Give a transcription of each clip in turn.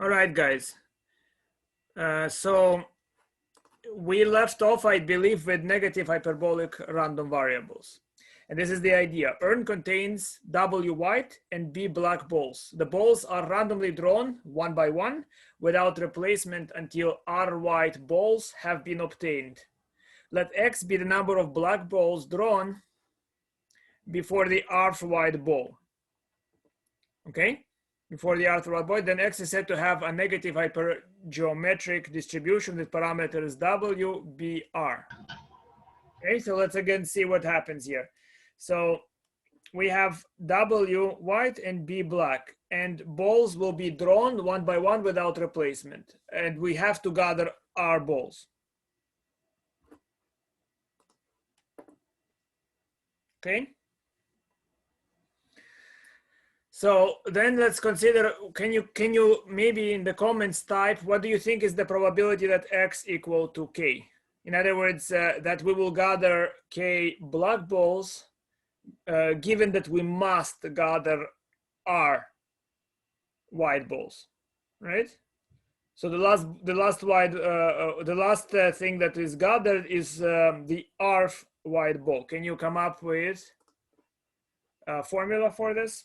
All right, guys. So we left off, I believe, with negative hyperbolic random variables. And this is the idea. Urn contains W white and B black balls. The balls are randomly drawn one by one without replacement until R white balls have been obtained. Let X be the number of black balls drawn before the Rth white ball. Okay? Before the Rth white ball, then X is said to have a negative hypergeometric distribution with parameters W, B, R. Okay, so let's again see what happens here. So we have W white and B black, and balls will be drawn one by one without replacement. And we have to gather R balls. Okay. So then let's consider, can you maybe in the comments type, what do you think is the probability that X equal to K? In other words, that we will gather K black balls, given that we must gather R white balls, right? So the last thing that is gathered is the R white ball. Can you come up with a formula for this?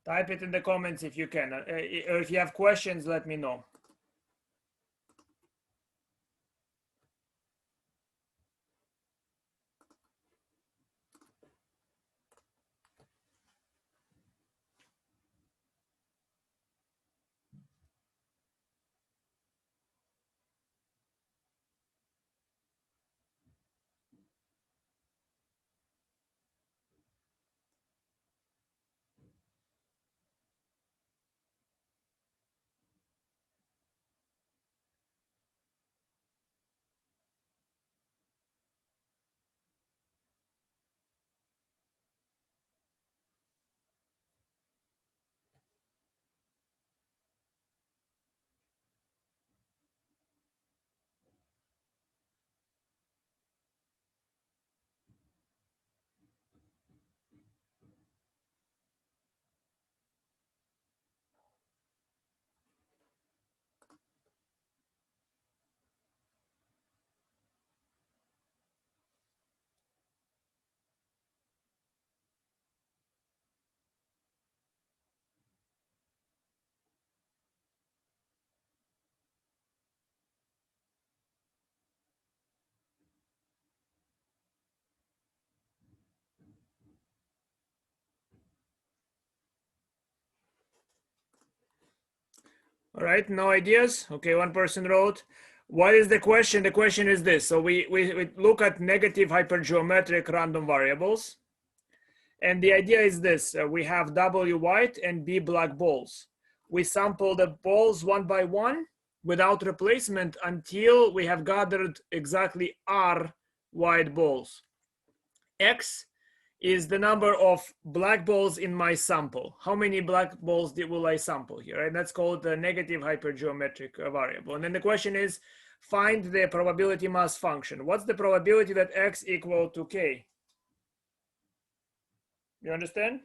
Type it in the comments if you can. Or if you have questions, let me know. All right, no ideas? Okay, one person wrote. What is the question? The question is this. So we look at negative hypergeometric random variables. And the idea is this. We have W white and B black balls. We sample the balls one by one without replacement until we have gathered exactly R white balls. X is the number of black balls in my sample. How many black balls will I sample here? And that's called the negative hypergeometric variable. And then the question is, find the probability mass function. What's the probability that X equal to K? You understand?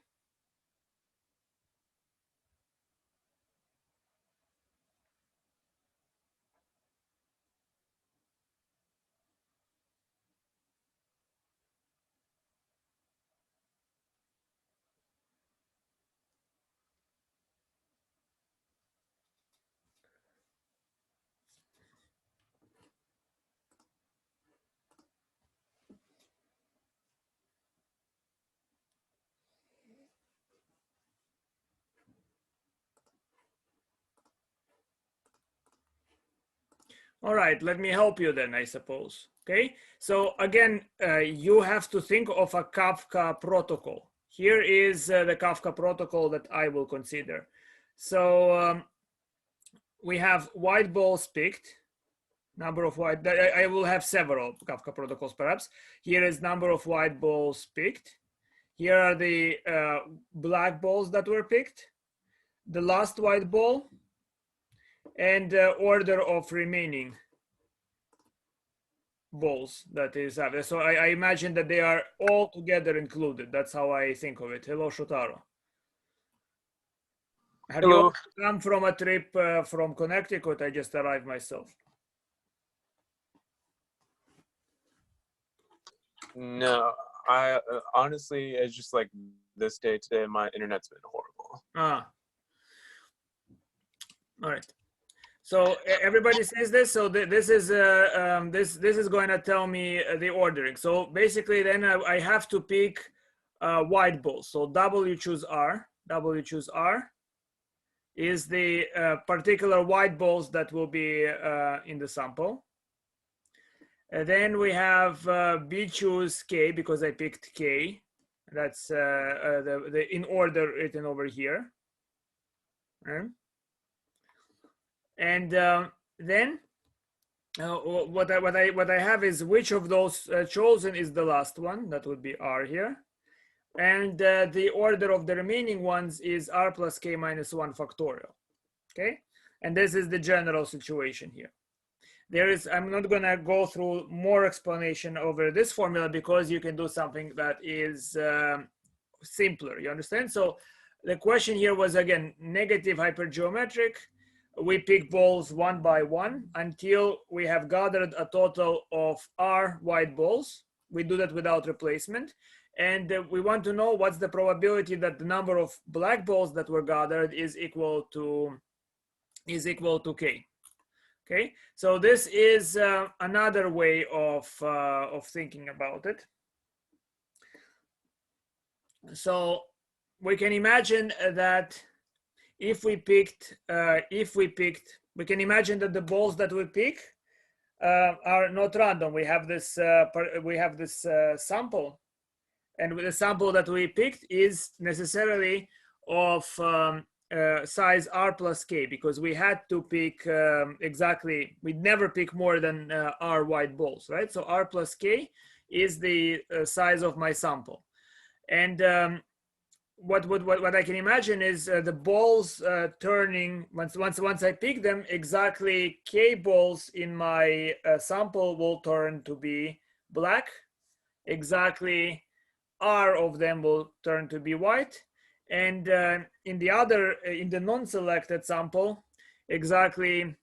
All right, let me help you then, I suppose. Okay, so again, you have to think of a Kafka protocol. Here is the Kafka protocol that I will consider. So we have white balls picked. Number of white, I will have several Kafka protocols perhaps. Here is number of white balls picked. Here are the black balls that were picked, the last white ball, and order of remaining balls that is available. So I imagine that they are all together included. That's how I think of it. Hello, Shotaro. Have Hello. you come from a trip from Connecticut? I just arrived myself. No, I honestly, it's just like this day today, my internet's been horrible. All right. So everybody says this. So this is this is going to tell me the ordering. So basically, then I have to pick white balls. So W choose R. W choose R is the particular white balls that will be in the sample. And then we have B choose K because I picked K. That's the in order written over here. Okay. And then what I have is which of those chosen is the last one. That would be R here. And the order of the remaining ones is R plus K minus 1 factorial. Okay. And this is the general situation here. I'm not going to go through more explanation over this formula because you can do something that is simpler. You understand? So the question here was, again, negative hypergeometric. We pick balls one by one until we have gathered a total of R white balls. We do that without replacement. And we want to know what's the probability that the number of black balls that were gathered is equal to K. Okay, so this is another way of thinking about it. So we can imagine that if we can imagine that the balls that we pick are not random. We have this sample, and the sample that we picked is necessarily of size R plus K, because we had to pick exactly, we'd never pick more than R white balls, right? So R plus K is the size of my sample. And what I can imagine is the balls turning, once I pick them, exactly K balls in my sample will turn to be black, exactly R of them will turn to be white, and in the non-selected sample, exactly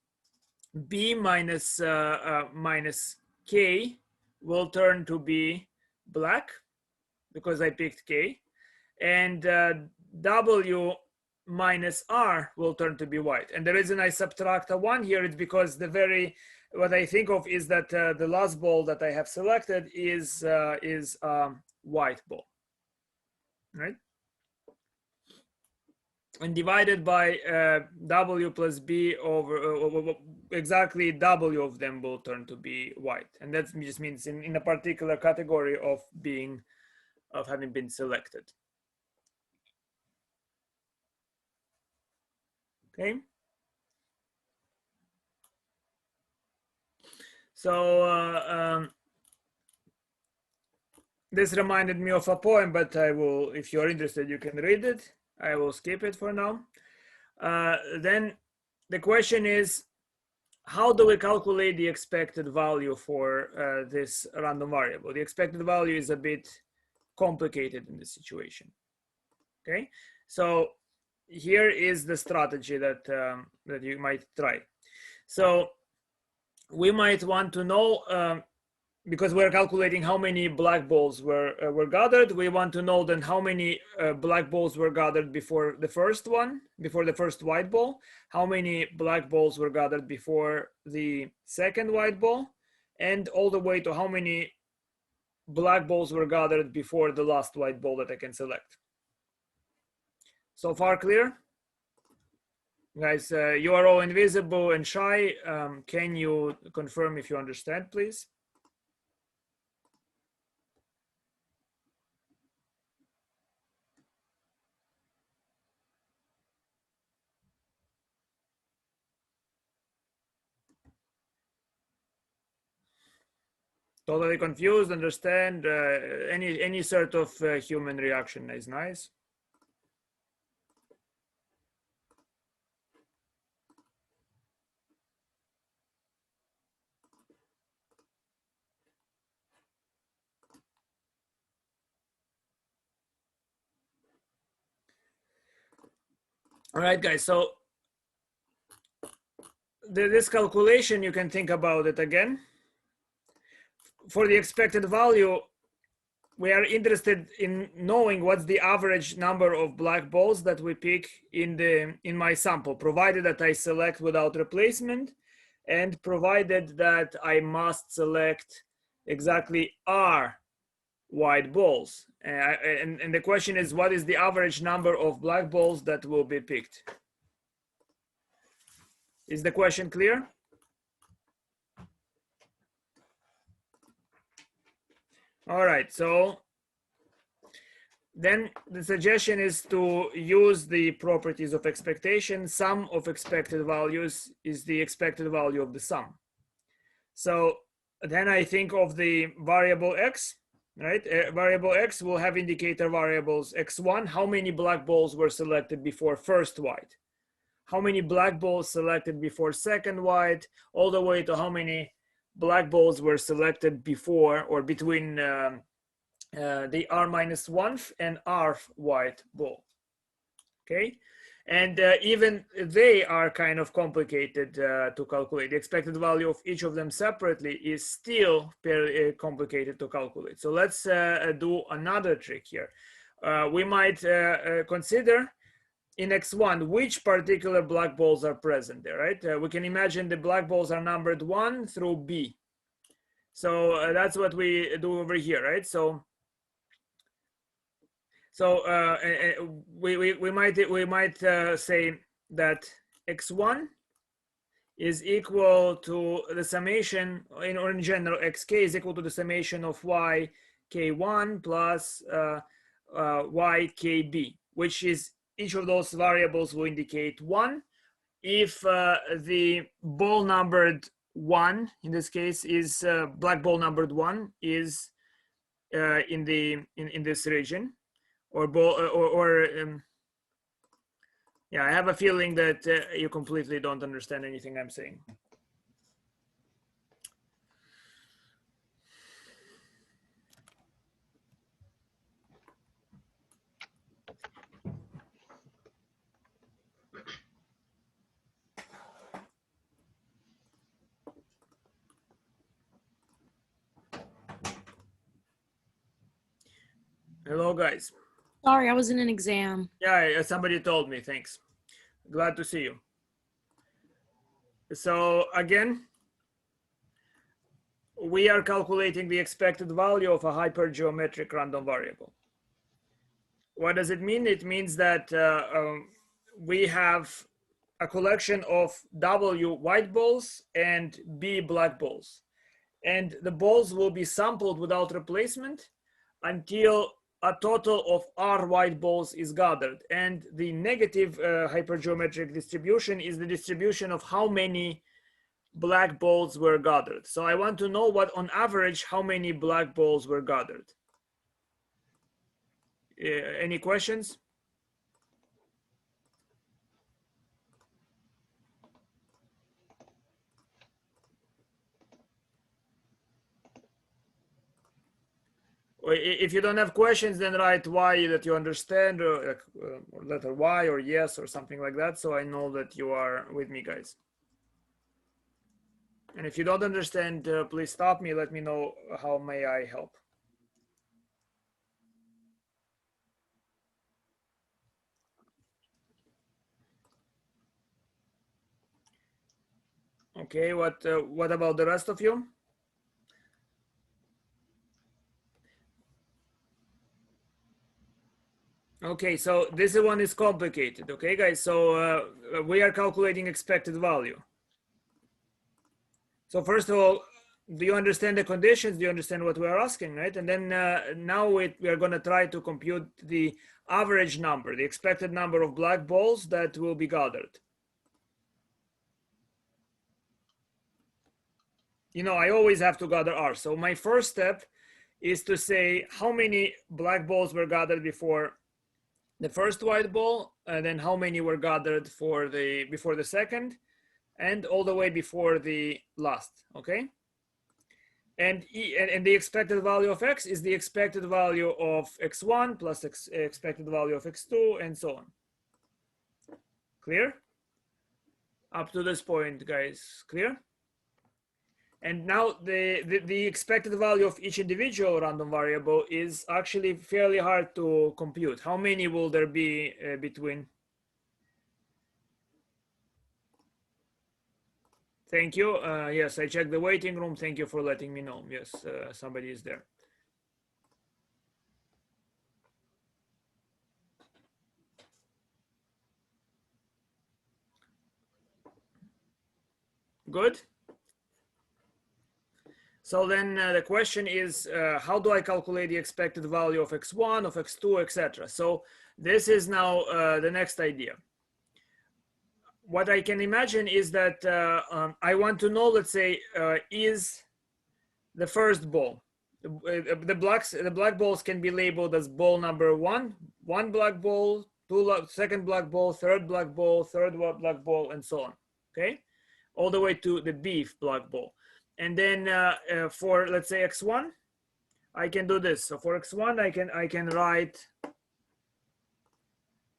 B minus K will turn to be black because I picked K, and W minus R will turn to be white. And the reason I subtract a 1 here is because what I think of is that the last ball that I have selected is white ball, right? And divided by W plus B over exactly W of them will turn to be white. And that just means in a particular category of having been selected. Okay. So this reminded me of a poem, but I will, if you're interested, you can read it. I will skip it for now. Then the question is, how do we calculate the expected value for this random variable? The expected value is a bit complicated in this situation. Okay, so here is the strategy that that you might try. So we might want to know, because we're calculating how many black balls were gathered, we want to know then how many black balls were gathered before the first white ball, how many black balls were gathered before the second white ball, and all the way to how many black balls were gathered before the last white ball that I can select. So far clear? Guys, you are all invisible and shy. Can you confirm if you understand, please? Totally confused, understand, any sort of human reaction is nice. All right, guys, so this calculation, you can think about it again. For the expected value, we are interested in knowing what's the average number of black balls that we pick in my sample, provided that I select without replacement, and provided that I must select exactly R white balls. And the question is, what is the average number of black balls that will be picked? Is the question clear? All right, so then the suggestion is to use the properties of expectation. Sum of expected values is the expected value of the sum. So then I think of the variable x, right? Variable x will have indicator variables x1, how many black balls were selected before first white, how many black balls selected before second white, all the way to how many black balls were selected before or between the R-1th and R white ball. Okay, and even they are kind of complicated to calculate. The expected value of each of them separately is still very complicated to calculate. So let's do another trick here. We might consider in X1 which particular black balls are present there, right? We can imagine the black balls are numbered 1 through B. So that's what we do over here, right? So we might say that x1 is equal to the summation, or in general, xk is equal to the summation of yk1 plus ykb, which is each of those variables will indicate 1. If the ball numbered 1, in this case, is black ball numbered 1 is in this region. Yeah, I have a feeling that you completely don't understand anything I'm saying. Hello, guys. Sorry, I was in an exam. Yeah, somebody told me. Thanks. Glad to see you. So again, we are calculating the expected value of a hypergeometric random variable. What does it mean? It means that we have a collection of W white balls and B black balls. And the balls will be sampled without replacement until a total of R white balls is gathered. And the negative hypergeometric distribution is the distribution of how many black balls were gathered. So I want to know what, on average, how many black balls were gathered. Any questions? If you don't have questions, then write Y that you understand, or letter Y or yes or something like that, so I know that you are with me, guys. And if you don't understand, please stop me, let me know how may I help. Okay, what about the rest of you? Okay, so this one is complicated. Okay, guys, so we are calculating expected value. So first of all, do you understand the conditions? Do you understand what we are asking, right? And then now we are going to try to compute the average number, the expected number of black balls that will be gathered. you know, I always have to gather R. So my first step is to say how many black balls were gathered before the first white ball, and then how many were gathered for before the second, and all the way before the last, okay? And the expected value of X is the expected value of X1 plus expected value of X2 and so on. Clear? Up to this point, guys, clear? And now the expected value of each individual random variable is actually fairly hard to compute. How many will there be between? Thank you. Yes, I checked the waiting room. Thank you for letting me know. Yes, somebody is there. Good. So then the question is, how do I calculate the expected value of X1, of X2, etc.? So this is now the next idea. What I can imagine is that I want to know, let's say, is the first ball. The black balls can be labeled as ball number one black ball, second black ball, third black ball, third black ball, and so on, okay? All the way to the B black ball. And then for, let's say, X1, I can do this. So for X1, I can write,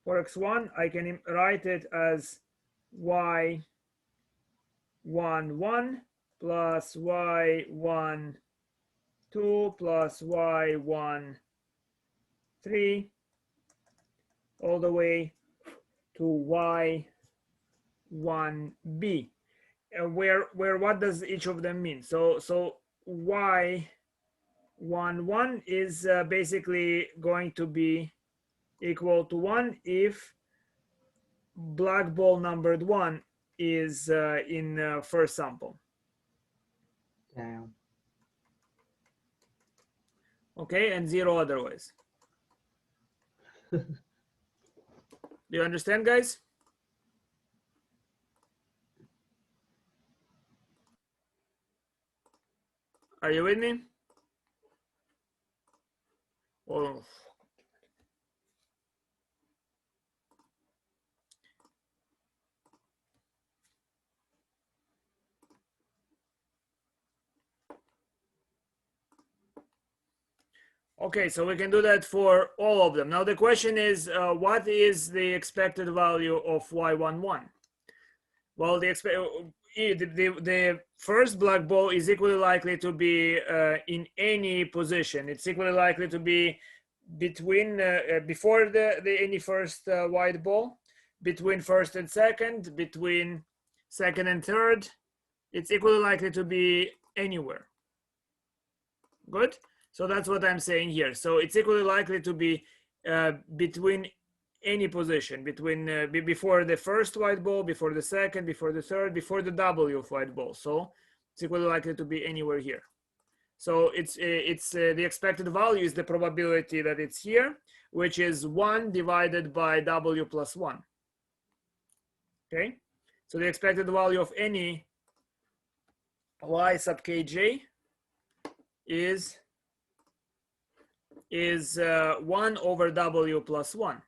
for X1, I can write it as Y11 plus Y12 plus Y13 all the way to Y1B. Where what does each of them mean? So Y11 is basically going to be equal to 1 if black ball numbered 1 is in first sample. Damn. Okay, and 0 otherwise. Do you understand, guys? Are you with me? Oh. Okay, so we can do that for all of them. Now the question is, what is the expected value of Y11? Well, the first black ball is equally likely to be in any position. It's equally likely to be between before any first white ball, between first and second, between second and third. It's equally likely to be anywhere. Good. So that's what I'm saying here. So it's equally likely to be between any position, between before the first white ball, before the second, before the third, before the W of white ball. So it's equally likely to be anywhere here. So it's the expected value is the probability that it's here, which is 1 divided by W plus 1. Okay. So the expected value of any Y sub kj is 1 over W plus 1.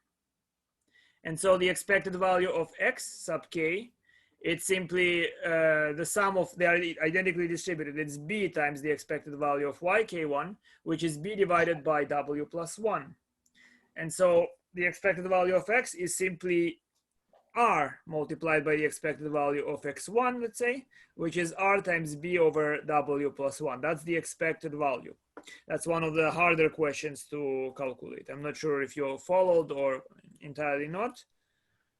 And so the expected value of X sub k, it's simply the sum of, they are identically distributed. It's B times the expected value of YK1, which is B divided by W plus 1. And so the expected value of X is simply R multiplied by the expected value of X1, let's say, which is R times B over W plus 1. That's the expected value. That's one of the harder questions to calculate. I'm not sure if you followed or entirely not,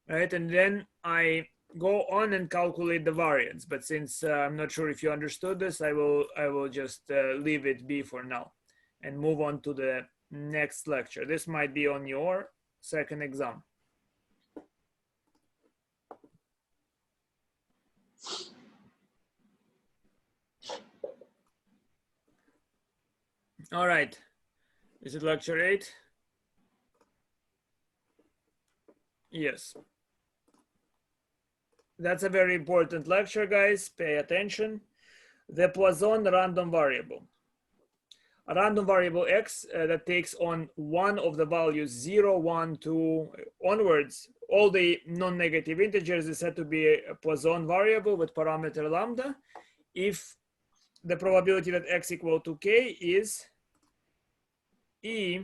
right? And then I go on and calculate the variance. But since I'm not sure if you understood this, I will just leave it be for now and move on to the next lecture. This might be on your second exam. All right. Is it lecture 8? Yes. That's a very important lecture, guys. Pay attention. the Poisson random variable. A random variable x that takes on one of the values 0, 1, 2 onwards. All the non-negative integers is said to be a Poisson variable with parameter lambda if the probability that x equal to k is e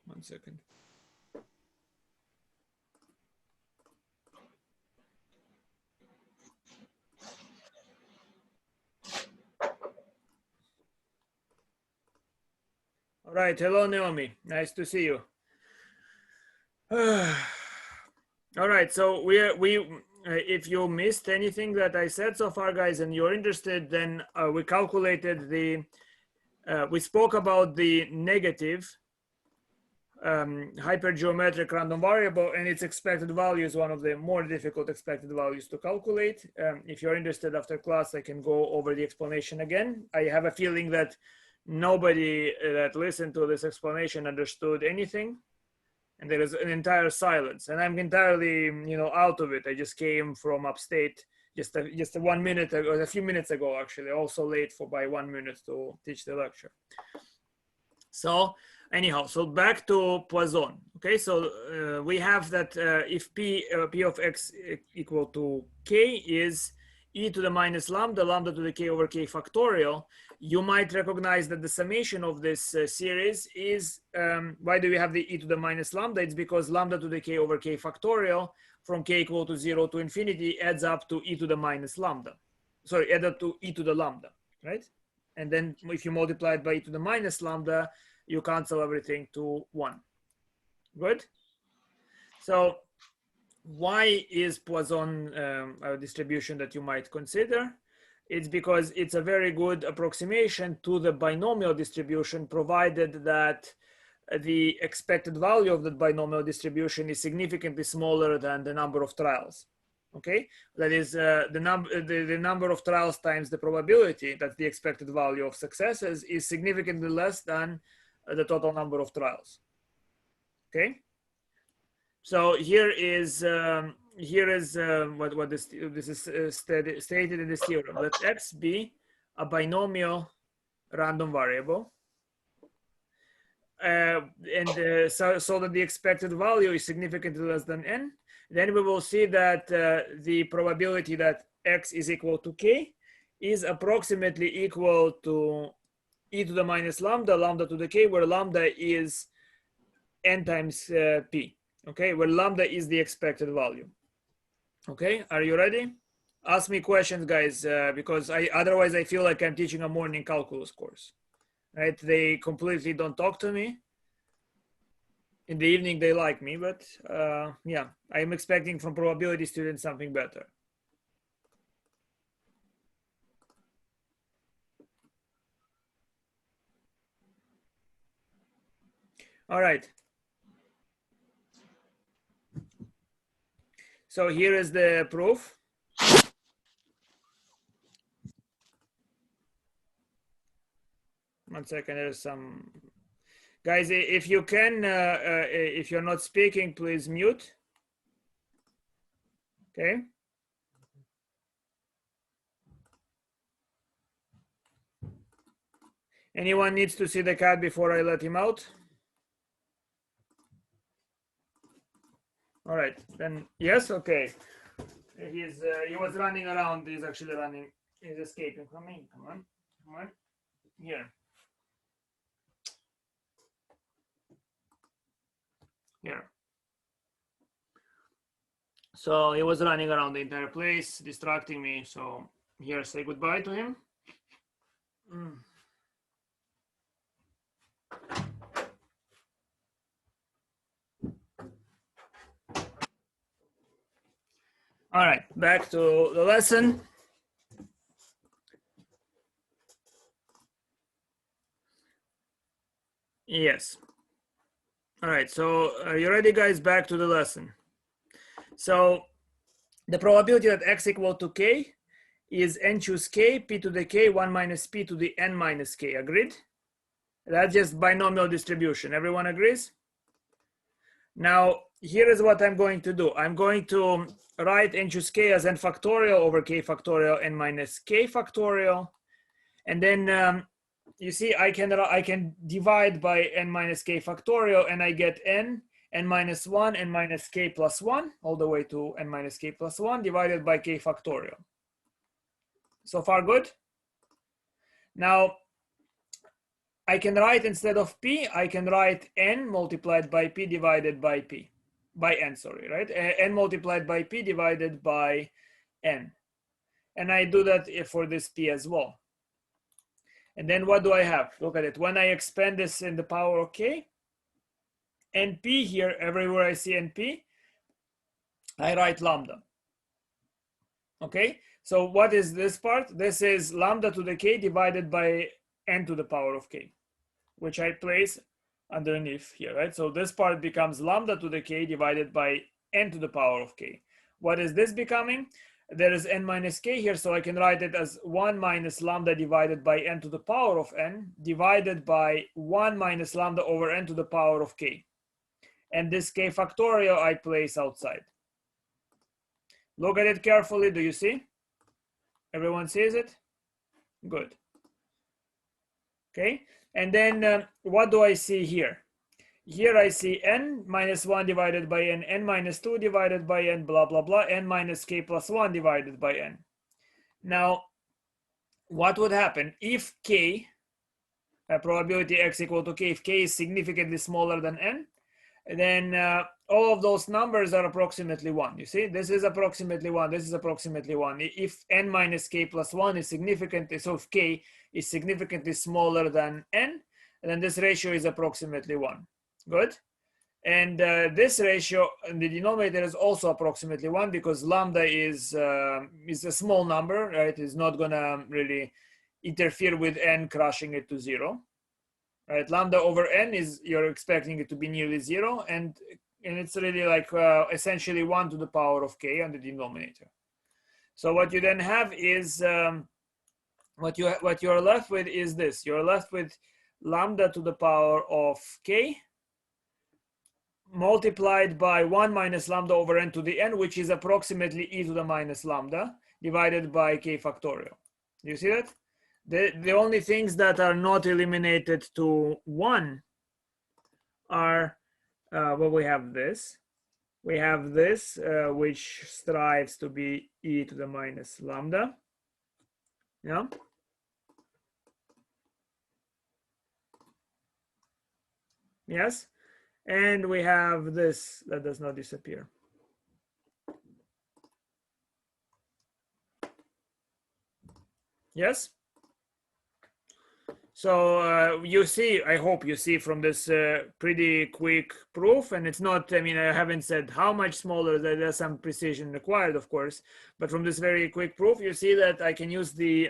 one second. All right, hello Naomi, nice to see you. All right, so if you missed anything that I said so far, guys, and you're interested, then we calculated we spoke about the negative hypergeometric random variable, and its expected value is one of the more difficult expected values to calculate. If you're interested after class, I can go over the explanation again. I have a feeling that nobody that listened to this explanation understood anything, and there is an entire silence, and I'm entirely out of it. I just came from upstate just a 1 minute ago, a few minutes ago actually, also late by 1 minute to teach the lecture. So anyhow, so back to Poisson. Okay, so we have that if p of x equal to k is e to the minus lambda, lambda to the k over k factorial, you might recognize that the summation of this series is, why do we have the e to the minus lambda? It's because lambda to the k over k factorial from k equal to 0 to infinity adds up to e to the minus lambda. Sorry, add up to e to the lambda, right? And then if you multiply it by e to the minus lambda, you cancel everything to 1. Good? So why is Poisson a distribution that you might consider? It's because it's a very good approximation to the binomial distribution, provided that the expected value of the binomial distribution is significantly smaller than the number of trials. Okay, that is the number of trials times the probability, that's the expected value of successes, is significantly less than the total number of trials. Okay, so here is what this is stated in this theorem. Let x be a binomial random variable, so that the expected value is significantly less than n. Then we will see that the probability that x is equal to k is approximately equal to e to the minus lambda, lambda to the k, where lambda is n times p. Okay, where lambda is the expected value. Okay, are you ready? Ask me questions, guys, because otherwise I feel like I'm teaching a morning calculus course. Right? They completely don't talk to me. In the evening they like me, but yeah, I'm expecting from probability students something better. All right. So here is the proof. One second, there's some guys. If you can, if you're not speaking, please mute. Okay. Anyone needs to see the cat before I let him out? All right, then yes, okay. He was running around. He's actually running. He's escaping from me. Come on, come on, here. Here. So he was running around the entire place, distracting me. So here, say goodbye to him. All right, back to the lesson. Yes. All right, so are you ready, guys? Back to the lesson. So the probability that x equal to k is n choose k, p to the k, 1 minus p to the n minus k. Agreed? That's just binomial distribution. Everyone agrees? Now, here is what I'm going to do. I'm going to write n choose k as n factorial over k factorial n minus k factorial. And then you see, I can divide by n minus k factorial, and I get n minus 1, n minus k plus 1, all the way to n minus k plus 1 divided by k factorial. So far, good? Now, I can write, instead of p, I can write n multiplied by p divided by p, by n, sorry, right? N multiplied by p divided by n. And I do that for this p as well. And then what do I have? Look at it. When I expand this in the power of k, np here, everywhere I see np, I write lambda. Okay, so what is this part? This is lambda to the k divided by n to the power of k, which I place underneath here, right? So this part becomes lambda to the k divided by n to the power of k. What is this becoming? There is n minus k here, so I can write it as 1 minus lambda divided by n to the power of n divided by 1 minus lambda over n to the power of k. And this k factorial I place outside. Look at it carefully. Do you see? Everyone sees it? Good. Okay. And then what do I see here? Here I see n minus 1 divided by n, n minus 2 divided by n, blah, blah, blah, n minus k plus 1 divided by n. Now, what would happen if k, probability x equal to k, if k is significantly smaller than n, then all of those numbers are approximately 1. You see, this is approximately 1, this is approximately 1. If n minus k plus 1 is significantly, so if k is significantly smaller than n, then this ratio is approximately 1. Good. And this ratio in the denominator is also approximately 1 because lambda is a small number, right? It's not going to really interfere with n crushing it to 0. Right? Lambda over n is, you're expecting it to be nearly 0, and it's really like essentially 1 to the power of k on the denominator. So what you then have is what you are left with is this. You're left with lambda to the power of k multiplied by 1 minus lambda over n to the n, which is approximately e to the minus lambda divided by k factorial. Do you see that? The only things that are not eliminated to 1 are, well, we have this. We have this, which strives to be e to the minus lambda. Yeah. Yes. And we have this that does not disappear. Yes. So you see, I hope you see from this pretty quick proof, and it's not, I mean, I haven't said how much smaller, there's some precision required, of course, but from this very quick proof, you see that I can use the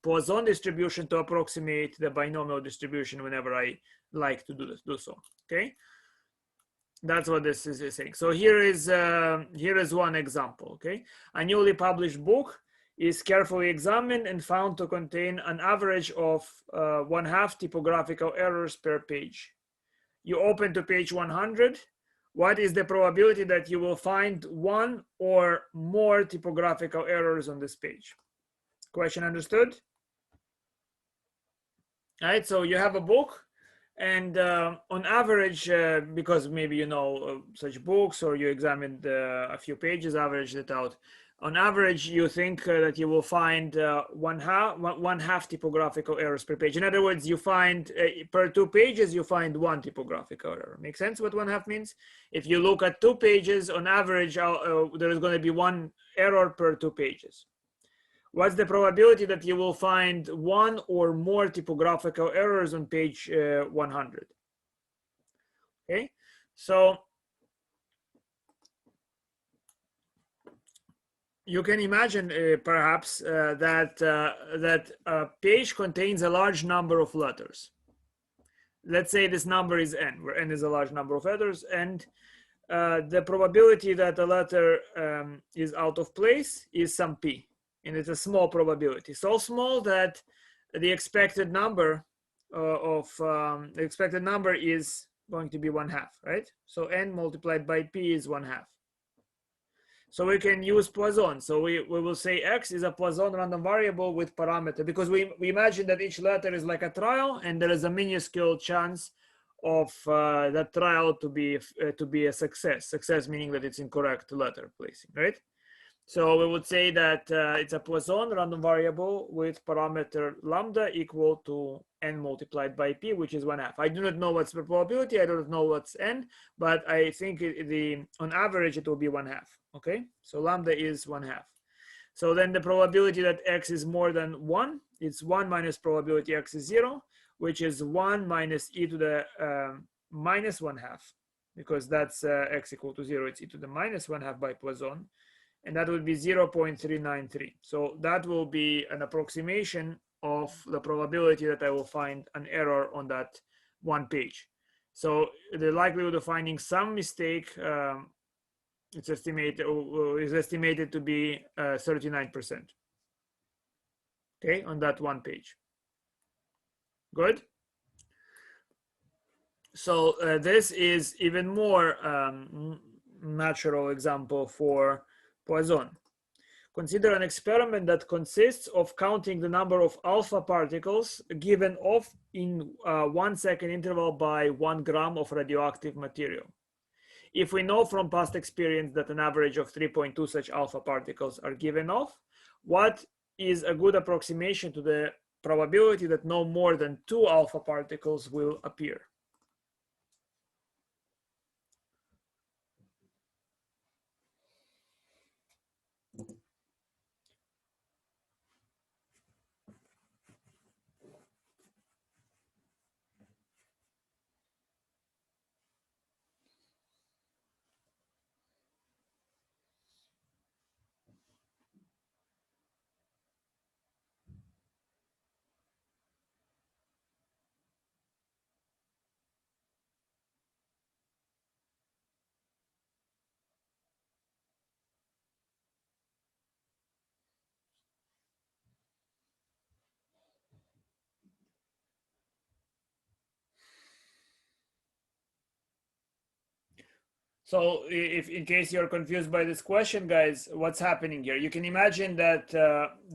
Poisson distribution to approximate the binomial distribution whenever I like to do so, okay? That's what this is saying. So here is one example, okay? A newly published book is carefully examined and found to contain an average of 1/2 typographical errors per page. You open to page 100. What is the probability that you will find 1 or more typographical errors on this page? Question understood? All right, so you have a book, and on average, because maybe you know such books or you examined a few pages, averaged it out. On average, you think that you will find 1/2 typographical errors per page. In other words, you find per 2 pages, you find 1 typographical error. Make sense what 1/2 means? If you look at 2 pages, on average, there is going to be 1 error per 2 pages. What's the probability that you will find 1 or more typographical errors on page 100? Okay, so you can imagine perhaps that a page contains a large number of letters. Let's say this number is n, where n is a large number of letters, and the probability that a letter is out of place is some p, and it's a small probability, so small that the expected number is going to be 1/2, right? So n multiplied by p is 1/2. So we can use Poisson. So we will say x is a Poisson random variable with parameter, because we imagine that each letter is like a trial, and there is a minuscule chance of that trial to be a success. Success meaning that it's incorrect letter placing, right? So we would say that it's a Poisson random variable with parameter lambda equal to n multiplied by p, which is 1/2. I do not know what's the probability. I don't know what's n, but I think on average it will be 1/2. Okay, so lambda is 1/2. So then the probability that x is more than 1, it's 1 minus probability x is 0, which is 1 minus e to the minus 1/2, because that's x equal to 0. It's e to the minus 1/2 by Poisson. And that would be 0.393. So that will be an approximation of the probability that I will find an error on that one page. So the likelihood of finding some mistake is estimated to be 39%. Okay, on that one page. Good. So this is even more natural example for Poisson. Consider an experiment that consists of counting the number of alpha particles given off in 1 second interval by 1 gram of radioactive material. If we know from past experience that an average of 3.2 such alpha particles are given off, what is a good approximation to the probability that no more than 2 alpha particles will appear? So if in case you're confused by this question, guys, what's happening here? You can imagine that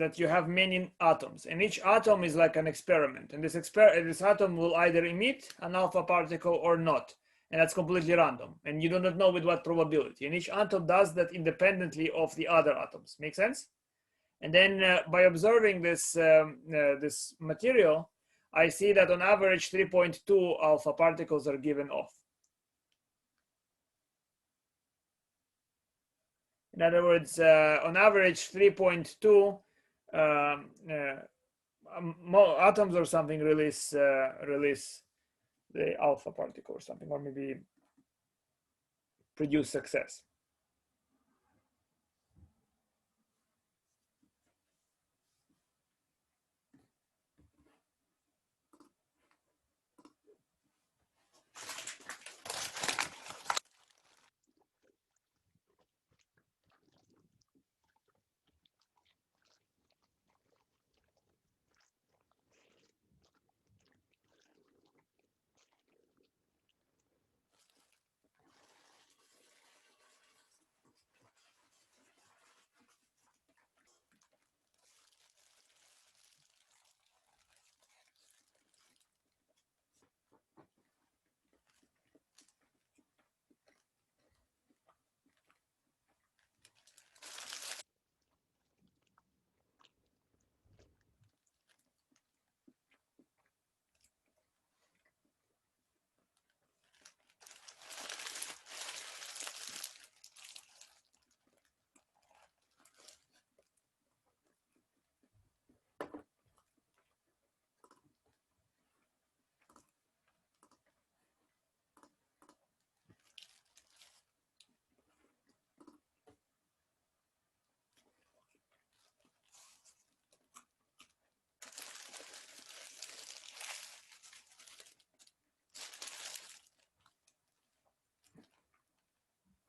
that you have many atoms, and each atom is like an experiment, and this atom will either emit an alpha particle or not, and that's completely random, and you do not know with what probability, and each atom does that independently of the other atoms. Make sense? And then by observing this this material, I see that on average 3.2 alpha particles are given off. In other words, on average, 3.2 atoms or something release the alpha particle or something, or maybe produce success.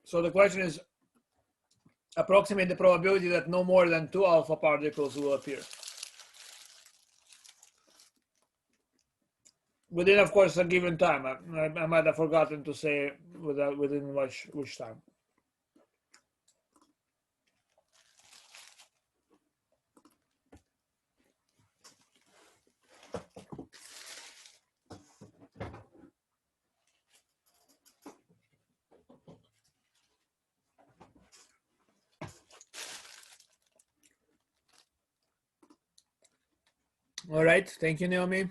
So the question is, approximate the probability that no more than 2 alpha particles will appear. within, of course, a given time. I might have forgotten to say within which time. All right, thank you, Naomi.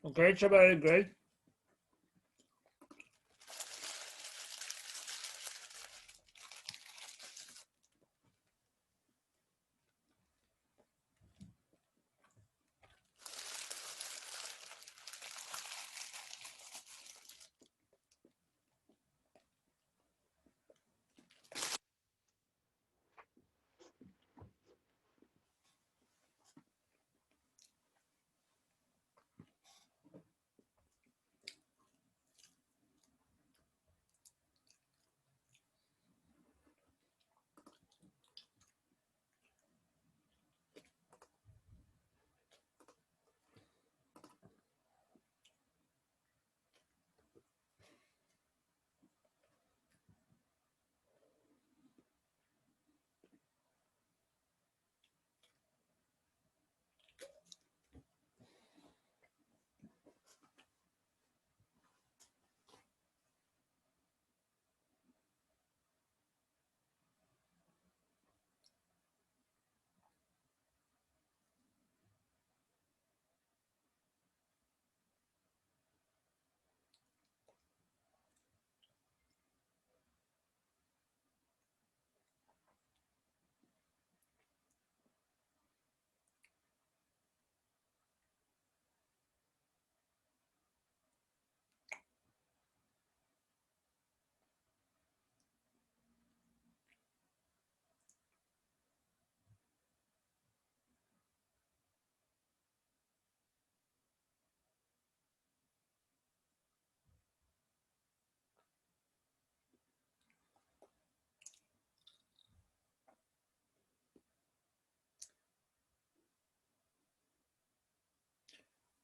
Okay, Chabari, great.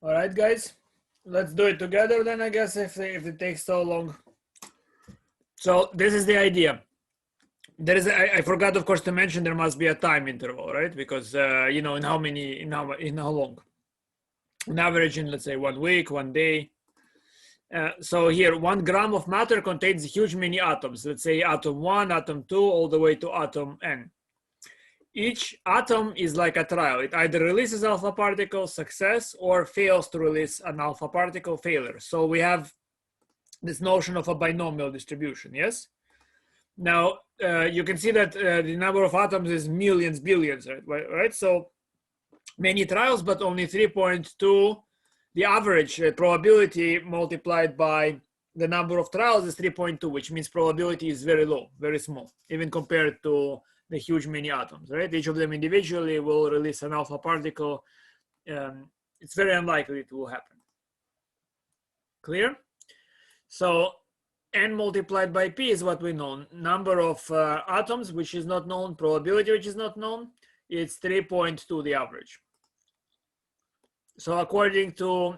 All right, guys, let's do it together then, I guess, if it takes so long. So this is the idea. There is I forgot, of course, to mention there must be a time interval, right? Because you know, in how long? On average, in let's say 1 week, 1 day. So here, 1 gram of matter contains huge many atoms. Let's say atom 1, atom 2, all the way to atom n. Each atom is like a trial. It either releases alpha particle, success, or fails to release an alpha particle, failure. So we have this notion of a binomial distribution, yes? Now, you can see that the number of atoms is millions, billions, right? So many trials, but only 3.2. The average probability multiplied by the number of trials is 3.2, which means probability is very low, very small, even compared to the huge many atoms, right? Each of them individually will release an alpha particle. It's very unlikely it will happen. Clear? So n multiplied by p is what we know. Number of atoms, which is not known, probability, which is not known, it's 3.2, the average. So according to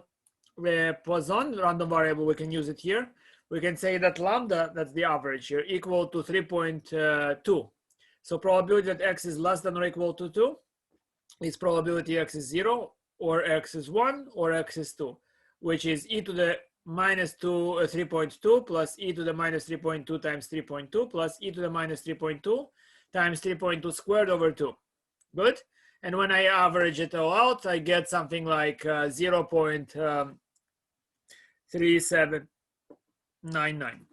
the Poisson random variable, we can use it here. We can say that lambda, that's the average here, equal to 3.2. So probability that x is less than or equal to 2 is probability x is 0, or x is 1, or x is 2, which is e to the minus 3.2 plus e to the minus 3.2 times 3.2 plus e to the minus 3.2 times 3.2 squared over 2. Good. And when I average it all out, I get something like 0.3799.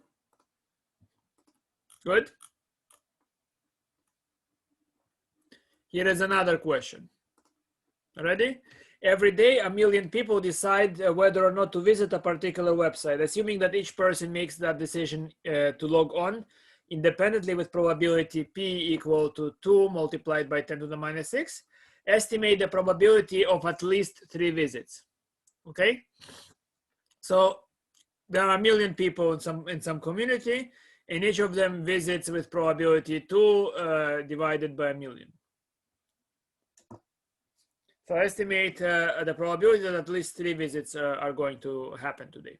Good. Here is another question. Ready? Every day, 1 million people decide whether or not to visit a particular website, assuming that each person makes that decision to log on independently with probability p equal to 2 multiplied by 10 to the minus 6. Estimate the probability of at least 3 visits. Okay? So there are 1 million people in some community, and each of them visits with probability 2 divided by 1 million. So estimate the probability that at least 3 visits are going to happen today.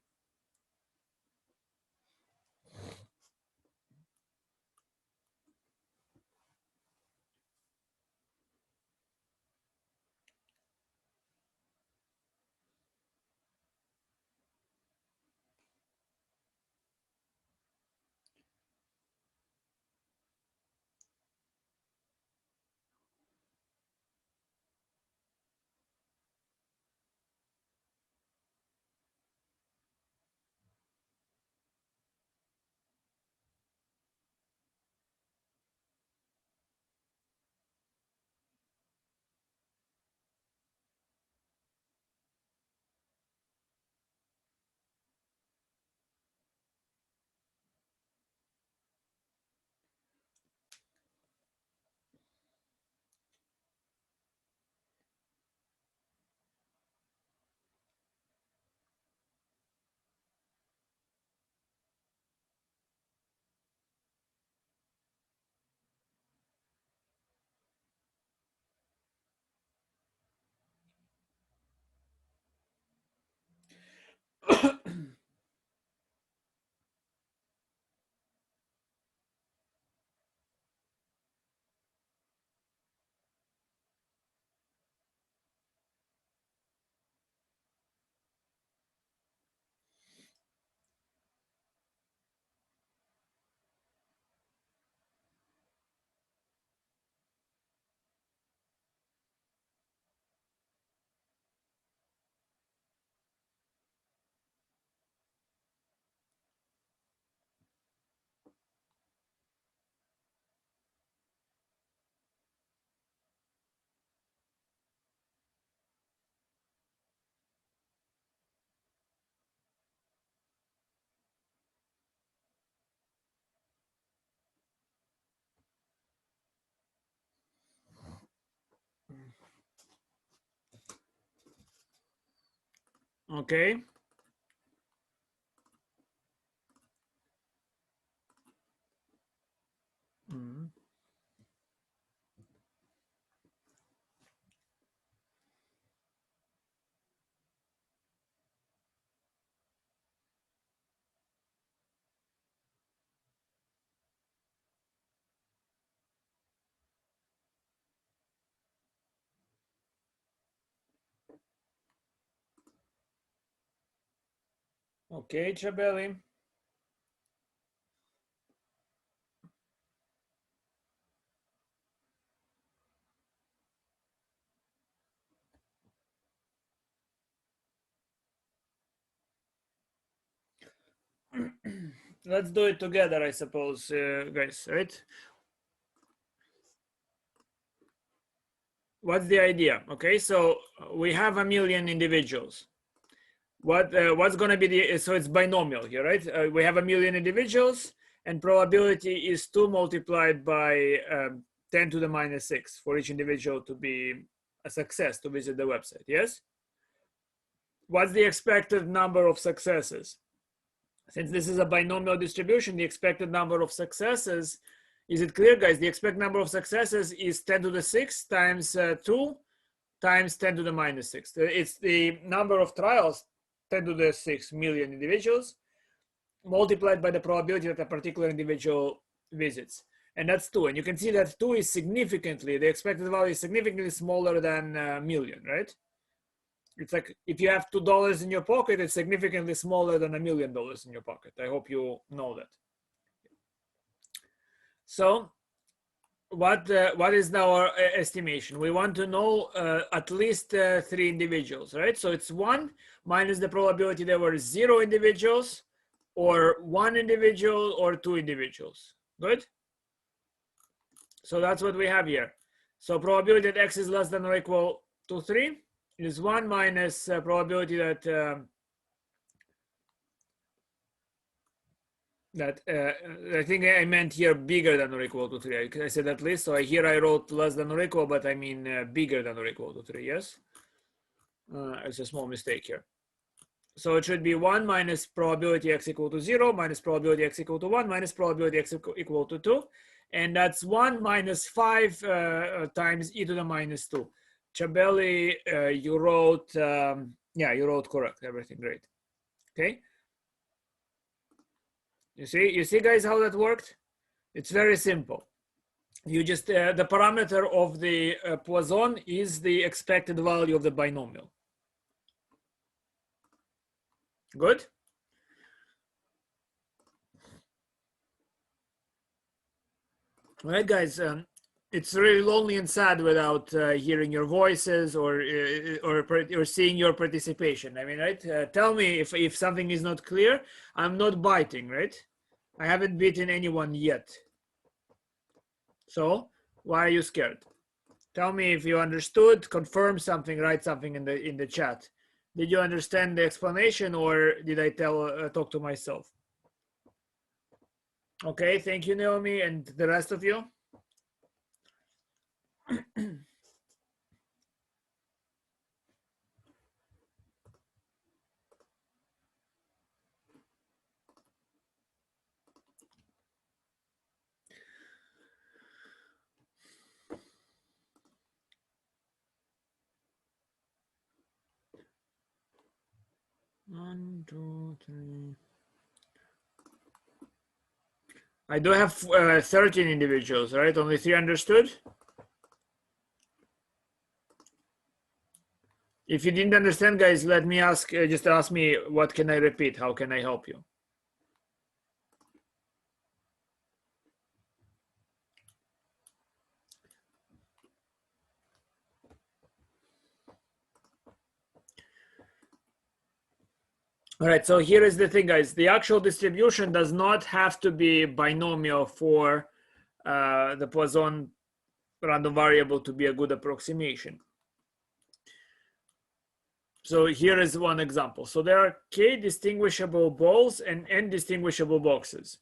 Okay. Okay, Chabeli. Let's do it together, I suppose, guys, right? What's the idea? Okay, so we have 1 million individuals. What's going to be the, so it's binomial here, right? We have 1 million individuals, and probability is 2 multiplied by 10 to the minus 6 for each individual to be a success to visit the website, yes? What's the expected number of successes? Since this is a binomial distribution, the expected number of successes, is it clear, guys? The expected number of successes is 10 to the 6 times 2 times 10 to the minus 6. It's the number of trials, 10 to the 6 million individuals, multiplied by the probability that a particular individual visits. And that's 2. And you can see that 2 is significantly, the expected value is significantly smaller than a million, right? It's like if you have $2 in your pocket, it's significantly smaller than $1 million in your pocket. I hope you know that. So what is our estimation? We want to know at least 3 individuals, right? So it's 1 minus the probability there were 0 individuals, or 1 individual, or 2 individuals. Good? So that's what we have here. So probability that x is less than or equal to 3 is 1 minus probability that I think I meant here bigger than or equal to 3. I said at least, so here I wrote less than or equal, but I mean bigger than or equal to 3, yes? It's a small mistake here. So it should be 1 minus probability x equal to 0 minus probability x equal to 1 minus probability x equal to 2. And that's 1 minus 5 times e to the minus 2. Chabeli, you wrote, yeah, you wrote correct, everything great. Okay. You see guys how that worked? It's very simple. You just, the parameter of the Poisson is the expected value of the binomial. Good? All right, guys, it's really lonely and sad without hearing your voices or seeing your participation. I mean, right? Tell me if something is not clear. I'm not biting, right? I haven't beaten anyone yet. So why are you scared? Tell me if you understood. Confirm something. Write something in the chat. Did you understand the explanation, or did I talk to myself? Okay, thank you, Naomi, and the rest of you. One, two, three. I do have 13 individuals, right? Only 3 understood. If you didn't understand, guys, let me ask, just ask me, what can I repeat? How can I help you? All right, so here is the thing, guys. The actual distribution does not have to be binomial for the Poisson random variable to be a good approximation. So here is one example. So there are k distinguishable balls and n distinguishable boxes.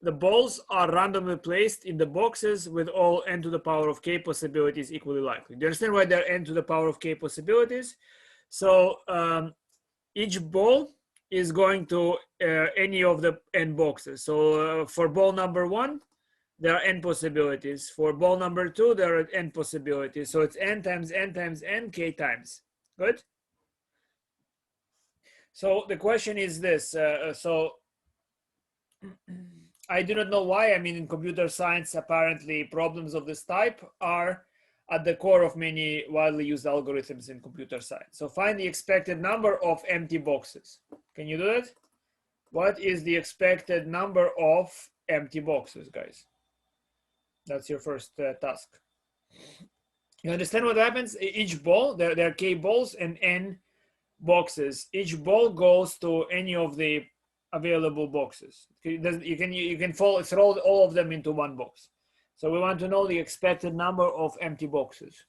The balls are randomly placed in the boxes with all n to the power of k possibilities equally likely. Do you understand why there are n to the power of k possibilities? So each ball is going to any of the n boxes. So for ball number 1, there are n possibilities. For ball number 2, there are n possibilities. So it's n times n times n, k times. Good? So the question is this. I do not know why. I mean, in computer science, apparently problems of this type are at the core of many widely used algorithms in computer science. So find the expected number of empty boxes. Can you do that? What is the expected number of empty boxes, guys? That's your first task. You understand what happens? Each ball, there are k balls and n boxes. Each ball goes to any of the available boxes. You can throw all of them into one box. So we want to know the expected number of empty boxes.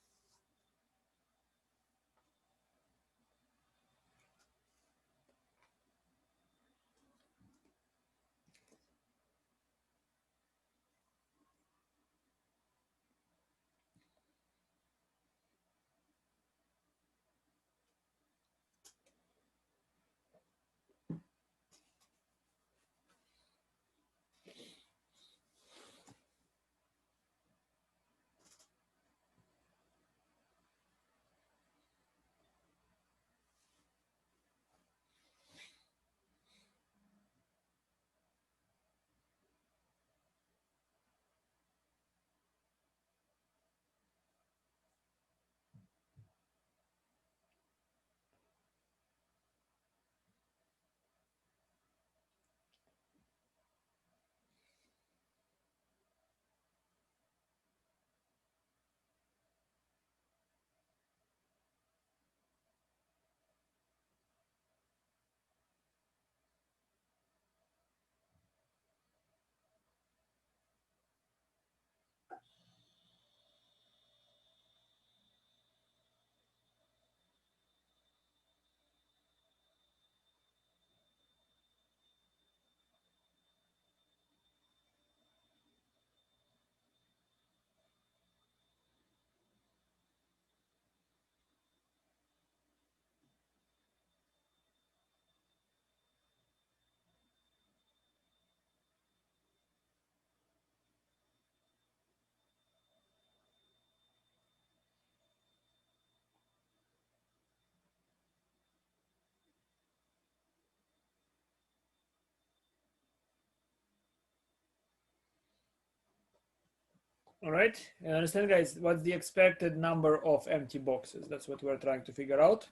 All right, you understand, guys? What's the expected number of empty boxes? That's what we're trying to figure out.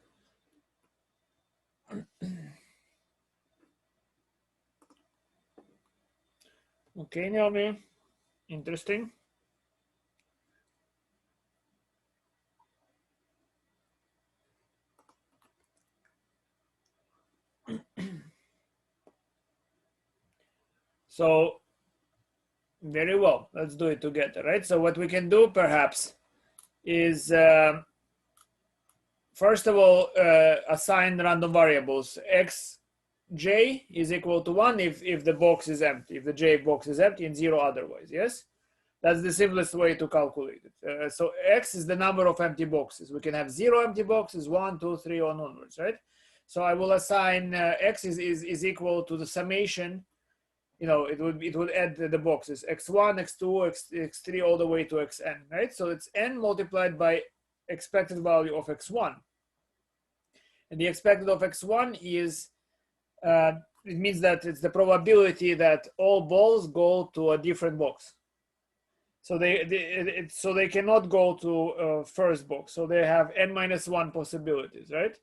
Okay, Naomi, interesting. So, very well, let's do it together, right? So what we can do perhaps is, first of all, assign random variables. Xj is equal to 1 if the box is empty, if the j box is empty, and 0 otherwise, yes? That's the simplest way to calculate it. So x is the number of empty boxes. We can have 0 empty boxes, 1, 2, 3, on onwards, right? So I will assign x is equal to the summation. You know, it would add the boxes x1, x2, x3 all the way to xn, right? So it's n multiplied by expected value of x1, and the expected of x1 is it means that it's the probability that all balls go to a different box. So they cannot go to first box. So they have n-1 possibilities, right?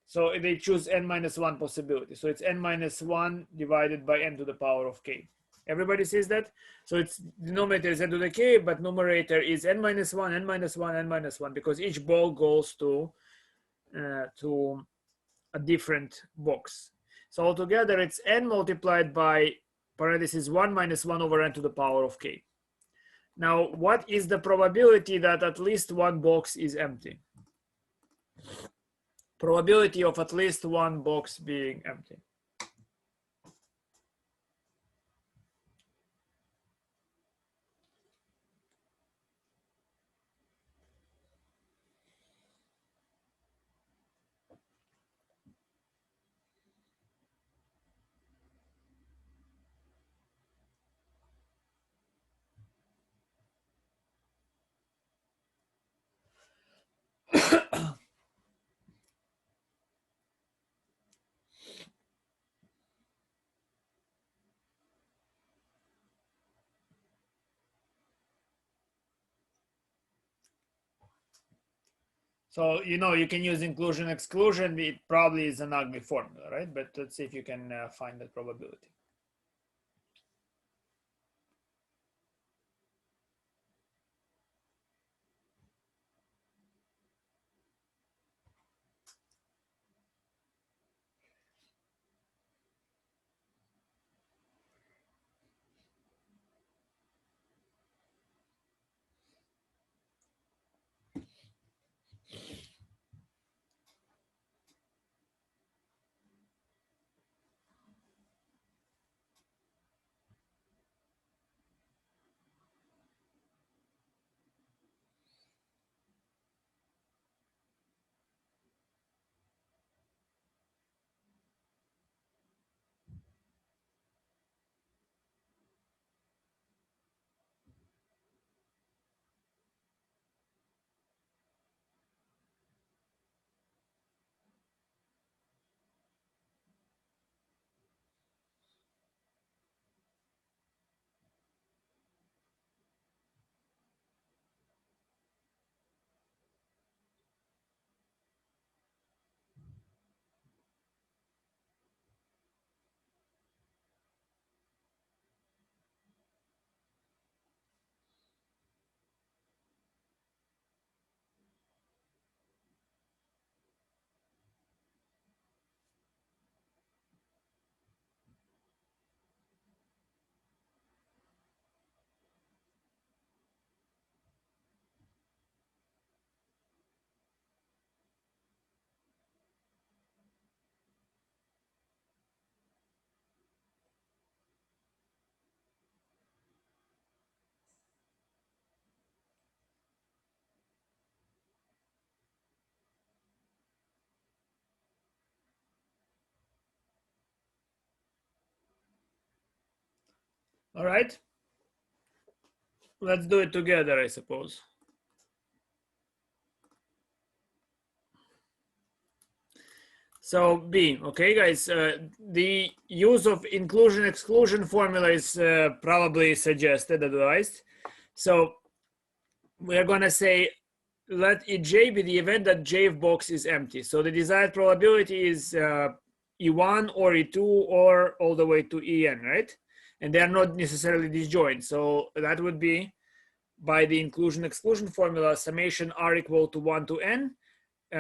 So they choose n-1 possibility. So it's n-1 divided by n to the power of k. Everybody sees that? So its denominator is n to the k, but numerator is n-1, n-1, n-1, because each ball goes to a different box. So altogether it's n multiplied by parentheses 1 minus 1 over n to the power of k. Now, what is the probability that at least one box is empty? Probability of at least one box being empty. So, you know, you can use inclusion, exclusion. It probably is an ugly formula, right? But let's see if you can find that probability. All right. Let's do it together, I suppose. So B, okay, guys, the use of inclusion exclusion formula is probably suggested, advised. So we are going to say, let Ej be the event that J of box is empty. So the desired probability is E1 or E2 or all the way to En, right? And they are not necessarily disjoint. So that would be, by the inclusion-exclusion formula, summation R equal to 1 to N,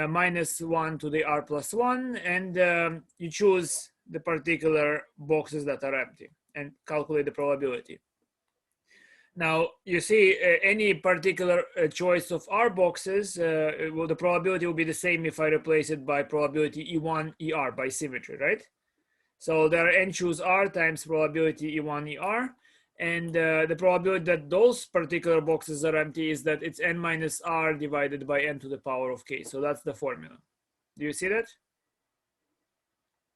minus 1 to the R plus 1, and you choose the particular boxes that are empty and calculate the probability. Now, you see, any particular choice of R boxes, well, the probability will be the same if I replace it by probability E1 ER by symmetry, right? So there are n choose R times probability E1 ER, and the probability that those particular boxes are empty is that it's n minus R divided by n to the power of k. So that's the formula. Do you see that?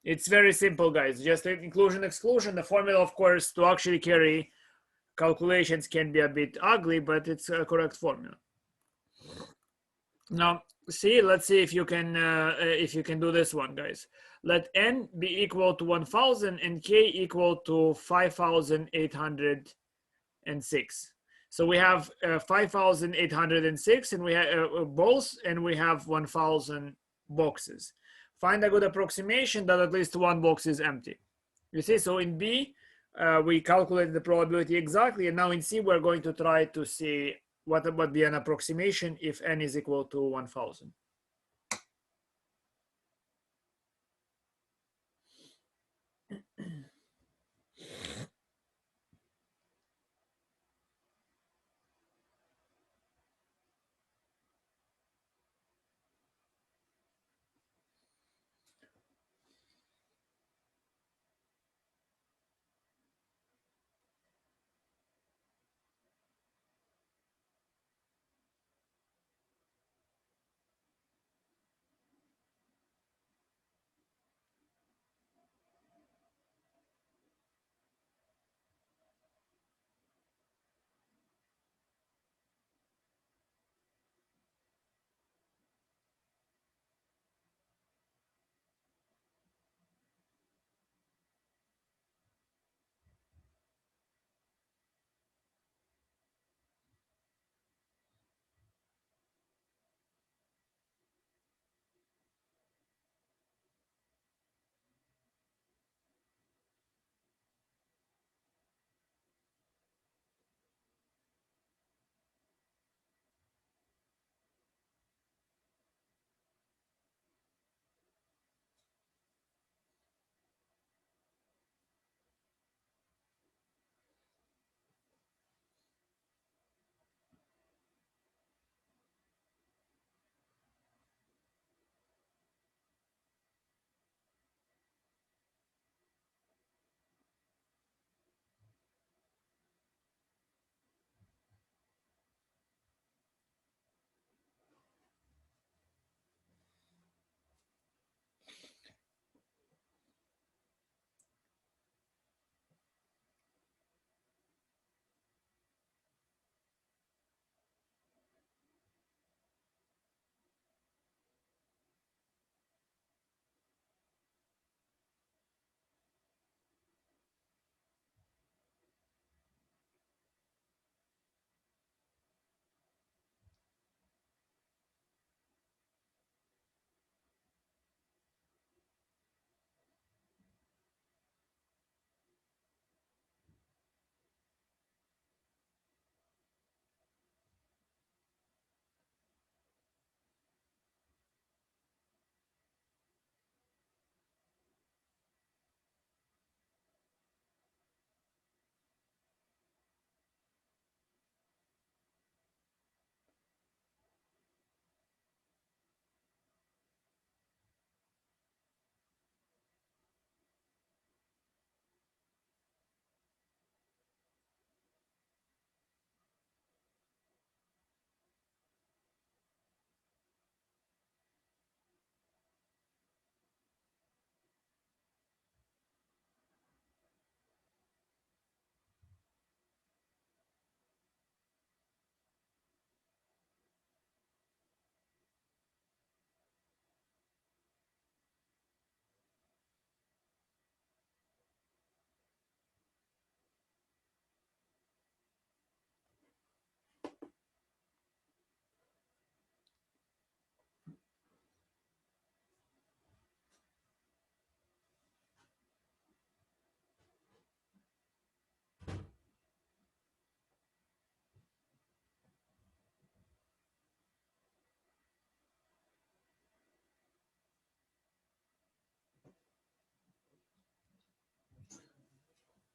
It's very simple, guys. Just inclusion, exclusion. The formula, of course, to actually carry calculations can be a bit ugly, but it's a correct formula. Now, let's see if you can do this one, guys. Let n be equal to 1000 and k equal to 5806. So we have 5806 and we have balls, and we have 1000 boxes. Find a good approximation that at least one box is empty. You see, so in B, we calculated the probability exactly, and now in C, we're going to try to see what would be an approximation if n is equal to 1000.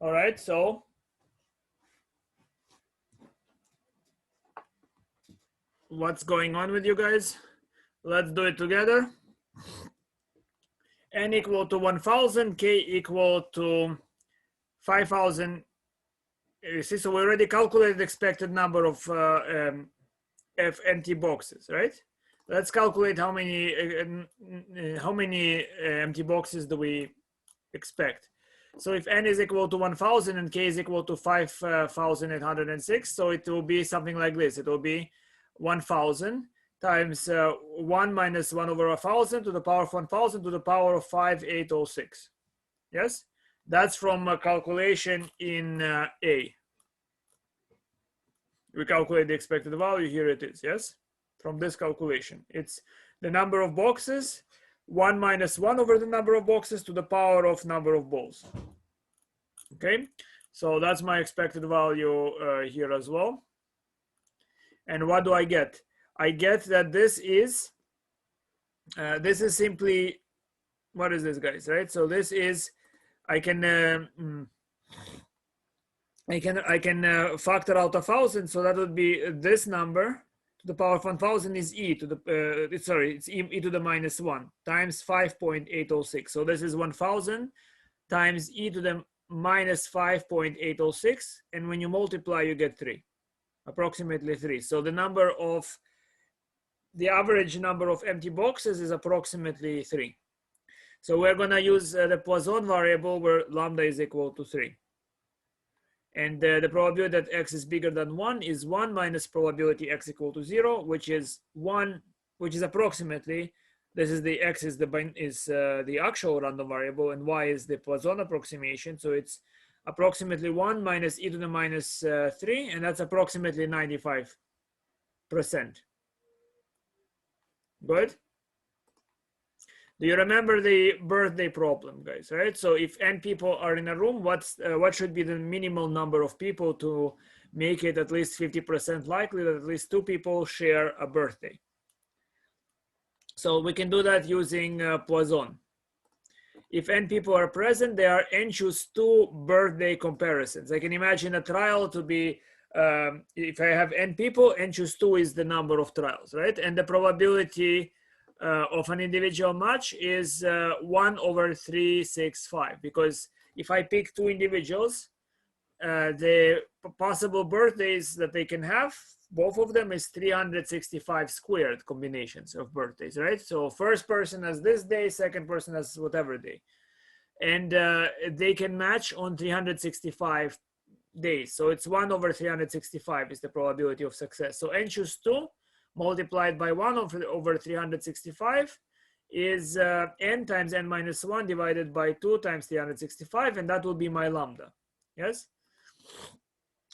All right, so what's going on with you guys? Let's do it together. N equal to 1000, K equal to 5000. You see, so we already calculated expected number of F empty boxes, right? Let's calculate how many empty boxes do we expect. So if n is equal to 1000 and k is equal to 5806, so it will be something like this. It will be 1000 times 1 minus 1 over 1000 to the power of 1000 to the power of 5806. Yes, that's from a calculation in A. We calculate the expected value. Here it is. Yes, from this calculation, it's the number of boxes 1 minus 1 over the number of boxes to the power of number of balls. Okay, so that's my expected value here as well. And what do I get? I get that this is simply, what is this, guys, right? So this is, I can factor out 1000, so that would be this number to the power of 1000 is e to the it's e to the minus 1 times 5.806. So this is 1000 times e to the minus 5.806, and when you multiply you get 3, approximately 3. So the average number of empty boxes is approximately 3. So we're going to use the Poisson variable where lambda is equal to 3. And the probability that x is bigger than 1 is 1 minus probability x equal to 0, which is 1, which is approximately, this is the x is the actual random variable, and y is the Poisson approximation. So it's approximately 1 minus e to the minus 3, and that's approximately 95%. Good? Do you remember the birthday problem, guys, right? So if n people are in a room, what should be the minimal number of people to make it at least 50% likely that at least 2 people share a birthday? So we can do that using Poisson. If n people are present, there are n choose 2 birthday comparisons. I can imagine a trial to be, if I have n people, n choose 2 is the number of trials, right? And the probability of an individual match is 1 over 365, because if I pick 2 individuals, the possible birthdays that they can have, both of them, is 365 squared combinations of birthdays, right? So first person has this day, second person has whatever day, and they can match on 365 days. So it's 1 over 365 is the probability of success. So n choose 2 multiplied by 1 over 365 is n times n minus 1 divided by 2 times 365, and that will be my lambda. Yes?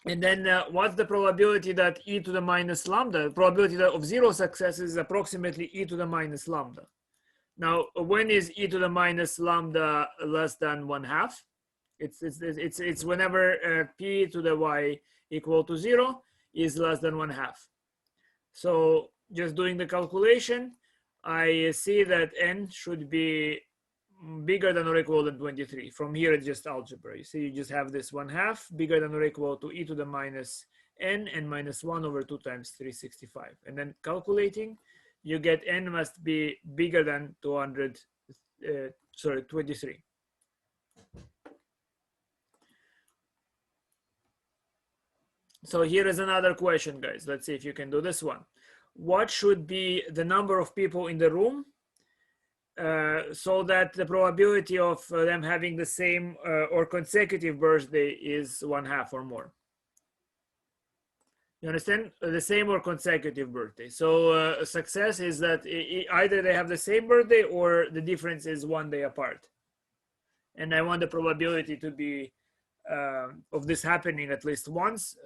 And then what's the probability that e to the minus lambda? Probability of 0 success is approximately e to the minus lambda. Now, when is e to the minus lambda less than 1/2? It's whenever p to the y equal to 0 is less than 1/2. So just doing the calculation, I see that n should be bigger than or equal than 23. From here, it's just algebra. You see, you just have this 1/2 bigger than or equal to e to the minus n and minus 1 over 2 times 365. And then calculating, you get n must be bigger than 23. So here is another question, guys. Let's see if you can do this one. What should be the number of people in the room so that the probability of them having the same or consecutive birthday is 1/2 or more? You understand? The same or consecutive birthday. So success is that either they have the same birthday or the difference is 1 day apart. And I want the probability to be of this happening at least once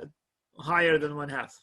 higher than 1/2.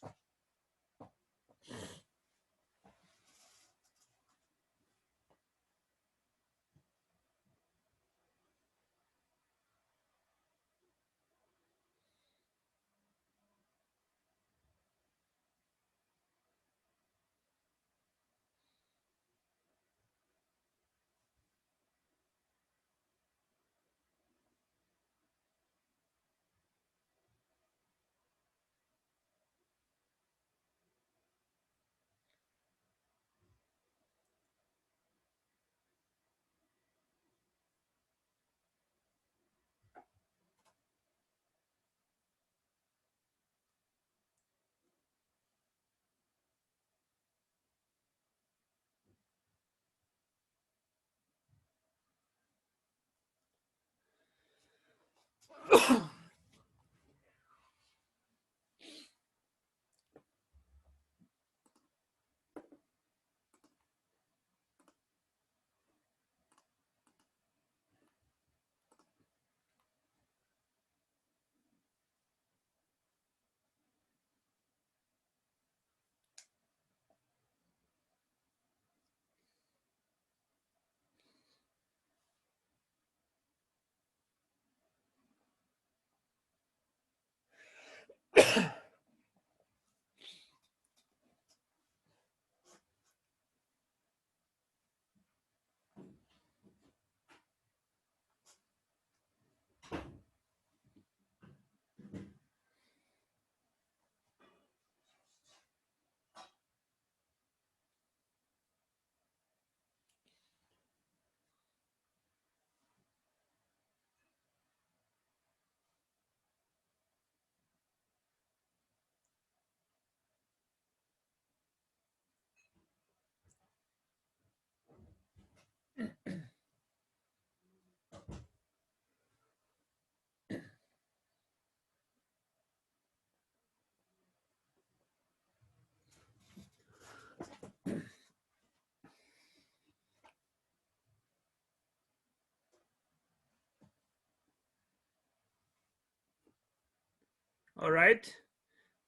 All right,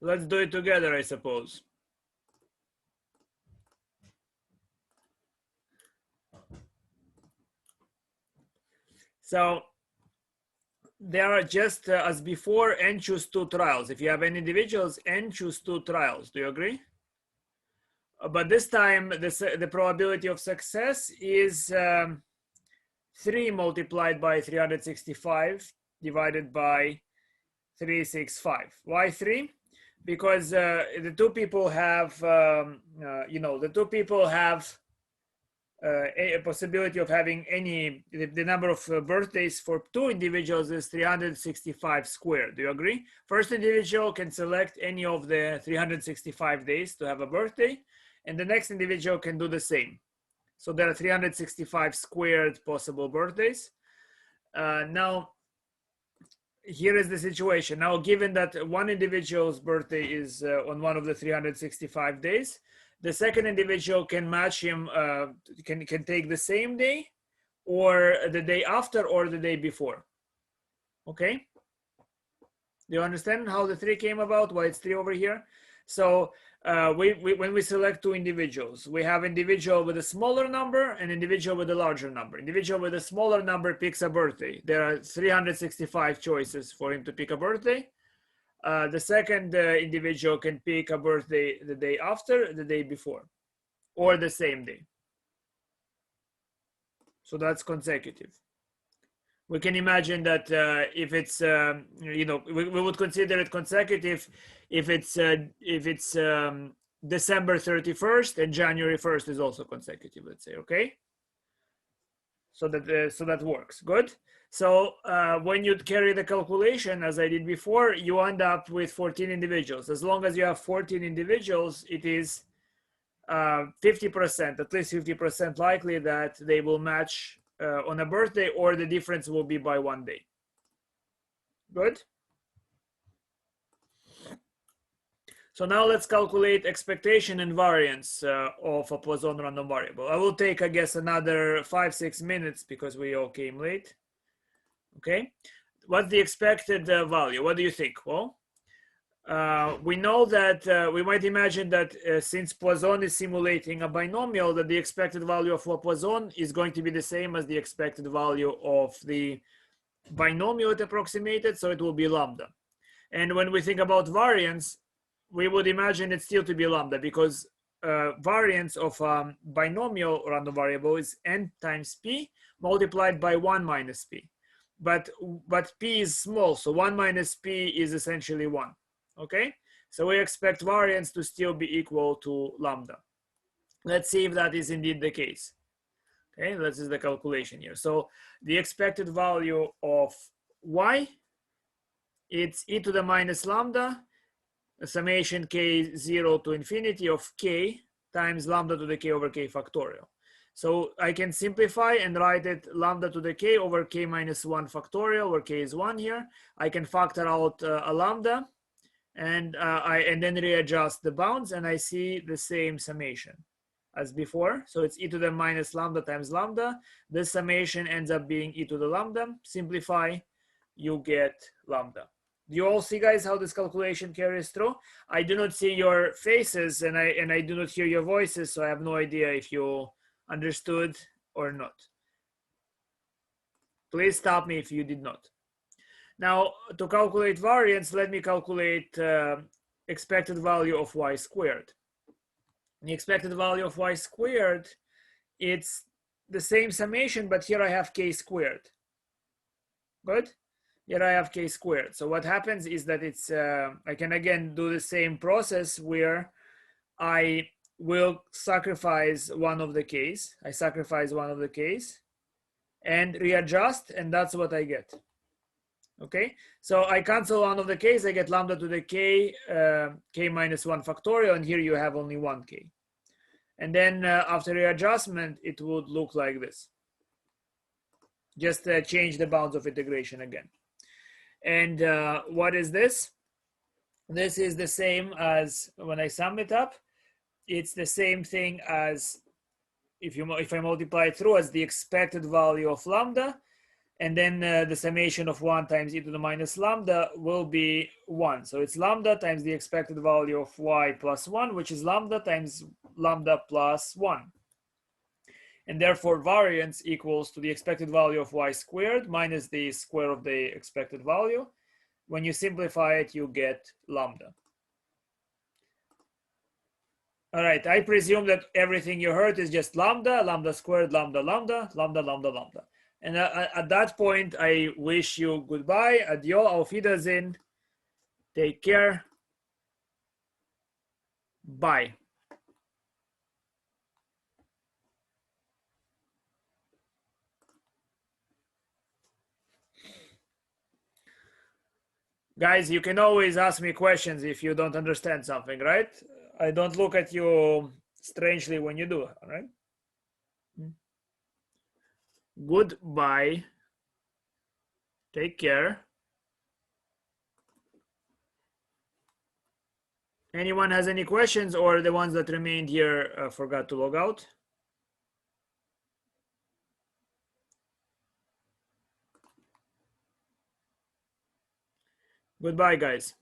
let's do it together, I suppose. So there are just as before, n choose 2 trials. If you have n individuals, n choose 2 trials. Do you agree? But this time, the probability of success is 3 multiplied by 365 divided by 365. Why 3? Because the two people have, the two people have a possibility of having the number of birthdays for 2 individuals is 365 squared. Do you agree? First individual can select any of the 365 days to have a birthday, and the next individual can do the same. So there are 365 squared possible birthdays. Now, here is the situation. Now, given that one individual's birthday is on one of the 365 days, the second individual can match him, can take the same day or the day after or the day before. Okay? Do you understand how the 3 came about? Why it's 3 over here? So when we select 2 individuals, we have individual with a smaller number and individual with a larger number. Individual with a smaller number picks a birthday. There are 365 choices for him to pick a birthday. The second individual can pick a birthday the day after, the day before, or the same day. So that's consecutive. We can imagine that if it's, we would consider it consecutive if it's December 31st and January 1st is also consecutive, let's say, okay? So that works, good. So when you carry the calculation, as I did before, you end up with 14 individuals. As long as you have 14 individuals, it is 50%, at least 50% likely that they will match on a birthday, or the difference will be by 1 day. Good. So now let's calculate expectation and variance of a Poisson random variable. I will take, I guess, another 5-6 minutes because we all came late. Okay, what's the expected value? What do you think? Well, we know that we might imagine that since Poisson is simulating a binomial, that the expected value of a Poisson is going to be the same as the expected value of the binomial it approximated, so it will be lambda. And when we think about variance, we would imagine it still to be lambda, because variance of binomial random variable is n times p multiplied by 1 minus p. But p is small, so 1 minus p is essentially 1. Okay, so we expect variance to still be equal to lambda. Let's see if that is indeed the case. Okay, this is the calculation here. So the expected value of y, it's e to the minus lambda, summation k 0 to infinity of k times lambda to the k over k factorial. So I can simplify and write it lambda to the k over k minus 1 factorial, where k is 1 here. I can factor out a lambda, and then readjust the bounds, and I see the same summation as before. So it's e to the minus lambda times lambda. This summation ends up being e to the lambda. Simplify, you get lambda. Do you all see, guys, how this calculation carries through? I do not see your faces, and I do not hear your voices, so I have no idea if you understood or not. Please stop me if you did not. Now, to calculate variance, let me calculate expected value of y squared. The expected value of y squared, it's the same summation, but here I have k squared. Good? Here I have k squared. So what happens is that it's, I can again do the same process where I will sacrifice one of the k's. I sacrifice one of the k's and readjust, and that's what I get. Okay, so I cancel one of the k's, I get lambda to the k, k minus 1 factorial, and here you have only 1k. And then after readjustment, it would look like this. Just change the bounds of integration again. And what is this? This is the same as when I sum it up. It's the same thing as if I multiply it through as the expected value of lambda, and then the summation of 1 times e to the minus lambda will be 1. So it's lambda times the expected value of y plus 1, which is lambda times lambda plus 1. And therefore variance equals to the expected value of y squared minus the square of the expected value. When you simplify it, you get lambda. All right, I presume that everything you heard is just lambda, lambda squared, lambda, lambda, lambda, lambda, lambda. And at that point, I wish you goodbye, adieu, auf Wiedersehen, take care, bye. Guys, you can always ask me questions if you don't understand something, right? I don't look at you strangely when you do, all right? Goodbye. Take care. Anyone has any questions, or the ones that remained here forgot to log out? Goodbye, guys.